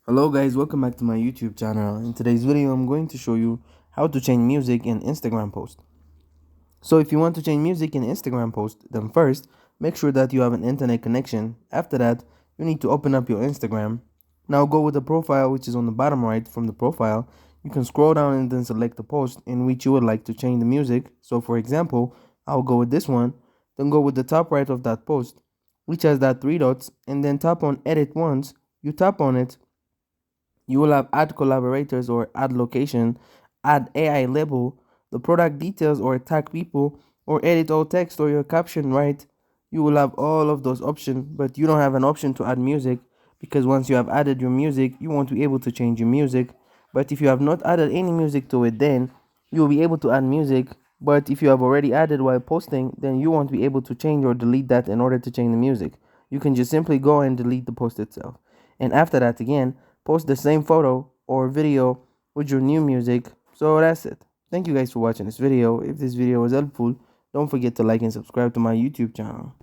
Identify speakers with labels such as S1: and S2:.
S1: Hello guys, welcome back to my YouTube channel. In today's video, I'm going to show you how to change music in Instagram post. So if you want to change music in Instagram post, then first, make sure that you have an internet connection. After that, you need to open up your Instagram. Now go with the profile which is on the bottom right from the profile. You can scroll down and then select the post in which you would like to change the music. So for example, I'll go with this one, then go with the top right of that post, which has that three dots, and then tap on edit once. You tap on it, you will have add collaborators or add location, add AI label, the product details or tag people, or edit all text or your caption right. You will have all of those options, but you don't have an option to add music because once you have added your music, you won't be able to change your music. But if you have not added any music to it, then you will be able to add music. But if you have already added while posting, then you won't be able to change or delete that in order to change the music. You can just simply go and delete the post itself. And after that, again, post the same photo or video with your new music. So that's it. Thank you guys for watching this video. If this video was helpful, don't forget to like and subscribe to my YouTube channel.